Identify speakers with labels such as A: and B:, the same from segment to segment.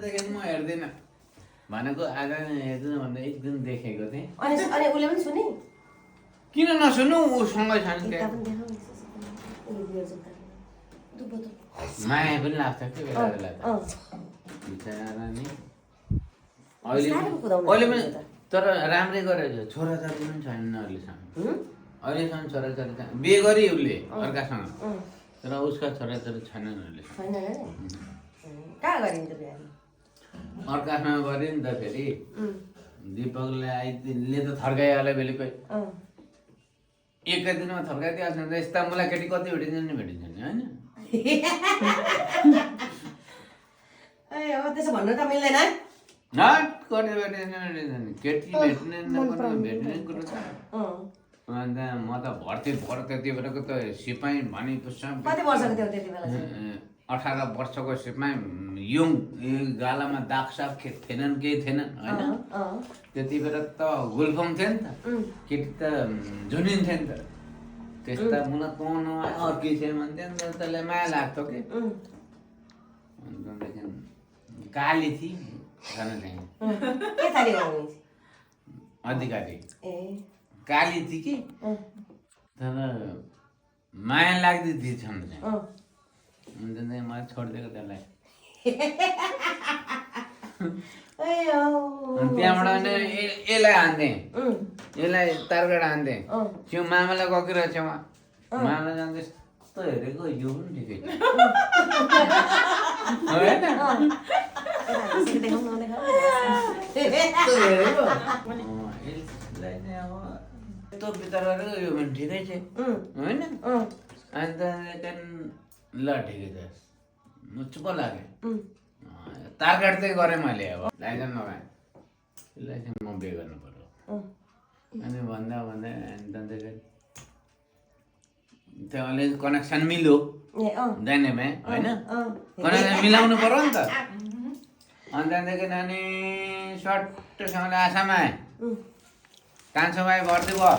A: म हेर्दिनँ भनेको आज हेर्दिनँ भन्दा एक दिन देखेको थिएँ।
B: अनि उसले पनि सुने
A: किन नसुन्नु उसँगै छन्
B: यता
A: त्यहाँ।
B: पनि देखाऊ
A: माया पनि लाग्छ कि बेला बेला त बिचरा नि अहिले पनि तर राम्रै गरेको छोराछोरी पनि छैनन् अहिलेसम्म। अहिलेसम्म छोराछोरी छैन बिहे गरी उसले अर्कासँग तर उसका छोराछोरी छैनन् अहिलेसम्म।
B: कहाँ गरिन्छ बिहा
A: अर्कासँग गऱ्यो नि त फेरि दिपकले आइदिले त थर्काइहाल्यो बेलुकै एकै दिनमा थर्काइदिइहाल्छ नि त। यस्ता मलाई केटी कति भेटिन्छ नि होइन।
B: अब त्यसो भन्नु त मिल्दैन
A: नट कति भेटिन्छ केटी भेट्ने भेट्ने कुरो छ। अन्त म त भर्ती त्यति बेलाको त सिपाही भने
B: कति वर्षको थियो त्यति बेला
A: 18 वर्षको सिपाही यङ गालामा दाग साग थिएनन् केही थिएनन् होइन। त्यति बेला त गुल्फाङ थियो नि त केटी त झुनिन्थ्यो नि त। त्यस्ता मलाई कौन अर्की थियो भन्थ्यो नि त त्यसले माया लाग्थ्यो कि। अन्तदेखि काली थिए अधिकारी काली थिए कि तर माया लाग्दै थिए छन् अन्त मलाई छोडिदिएको त्यसलाई। त्यहाँबाट यसलाई हान्थेँ यसलाई तारगढ हान्थेँ त्यो मामालाई गएको छेउमा मामालाई जाँदा यस्तो हेरेको यो पनि ठिकै छ होइन। यस्तो हेरेको यसलाई चाहिँ अब यस्तो बिचार गरेको यो पनि ठिकै छ होइन। अन्त ल ठिकै छ म चुप लाग्यो तार काट्दै गरेँ मैले अब लाइसेन्स नभए यसलाई चाहिँ म बिहे गर्नु पर्यो अनि भन्दा भन्दै त्यहाँदेखि त्यो अलि कनेक्सन मिल्यो जानेमै होइन कनेक्सन मिलाउनु पर्यो नि त। अनि त्यहाँदेखि अनि सट्टसँगले आसाममा आएँ कान्छो भाइ भर्ती भयो।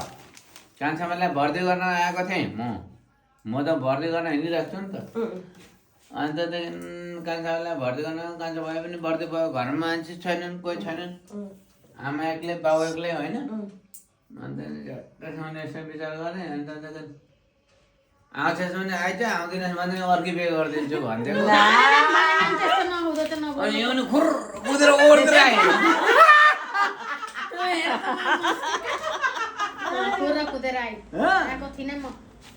A: कान्छो भाइलाई भर्ती गर्न आएको थिएँ म त भर्ती गर्न हिँडिरहेको छु नि त। अनि त्यहाँदेखि कान्छो भाइलाई भर्ती गर्न कान्छो भाइ पनि भर्ती भयो घरमा मान्छे छैनन् कोही छैनन् आमा एक्लै बाउ एक्लै होइन। अनि त्यहाँदेखि झट्टैसँगले यसो विचार गरेँ अनि त्यहाँदेखि आउँछस् भने आइज आउँदिनस् भने अर्कै बिहे गरिदिन्छु भन्थ्यो। अनि यो पनि खुर कुदेर ओर्दै आयो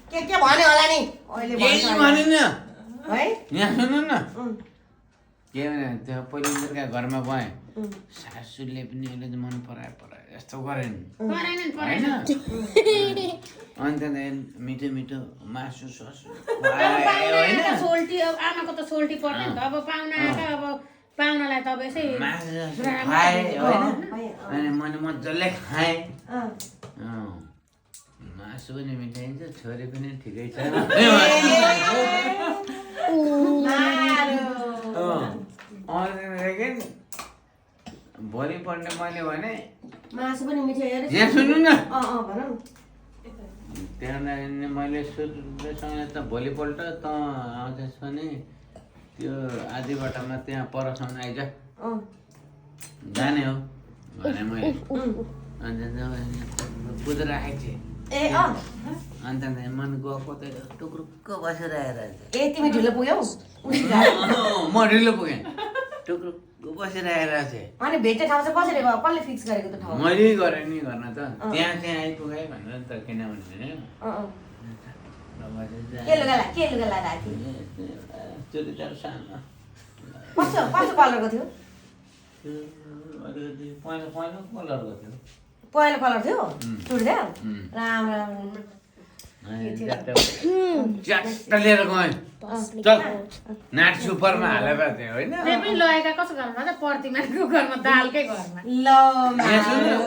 B: के भन्यो होला नि अहिले
A: भनिन
B: है
A: यहाँ सुन्नु न के भने त्यो पहिला घरमा गएँ सासूले पनि यसले मन परायो यस्तो गरेन होइन। अनि त्यहाँदेखि मिठो मिठो मासु ससु होइन
C: आमाको त सोल्टी पर्ने नि त अब पाहुना आएका अब पाहुनालाई त अब यसै
A: मासु खाएँ होइन। अनि मैले मजाले खाएँ मासु पनि मिठाइ छ छोरी पनि ठिकै छ। भोलिपल्ट मैले भने
B: मासु पनि मिठाई
A: यहाँ सुन्नु न
B: भनौँ
A: त्यहाँदेखि मैले सुरुसँग त भोलिपल्ट त आउँछस् भने त्यो आधी बाटोमा त्यहाँ परसम्म आइज जाने हो भने मैले अन्त कुदेर आएको थिएँ। अन्त मन गएको त टुक्रुक्क बसेर आएर
B: तिमी ढिलो पुग्यौ
A: म ढिलो पुगेँ टुक्रुक्क बसेर आएर चाहिँ
B: अनि भेट्ने ठाउँ चाहिँ कसरी भयो कसले फिक्स गरेको त ठाउँ
A: मैले गरेँ नि गर्न त त्यहाँ आइपुगेँ भनेर त किनभने
B: के लुगा लगाएको
A: चुरिदार सानो
B: कस्तो कस्तो कलरको थियो
A: अलिकति पहेँलो कलरको थियो
B: पहेँलो कलर थियो चुडिदार राम्रो
A: च्याट्ट लिएर गएँ चल नाट सुपरमा हालेर थियो होइन।
C: पनि लगेका कसो घरमा त प्रतिमाको घरमा दालकै घरमा
B: ल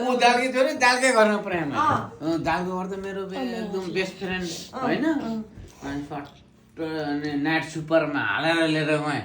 A: ऊ दालकै छोरी दालकै घरमा प्रेम दालको घर त मेरो एकदम बेस्ट फ्रेन्ड होइन। अनि सट्ट नाट सुपरमा हालेर लिएर गएँ।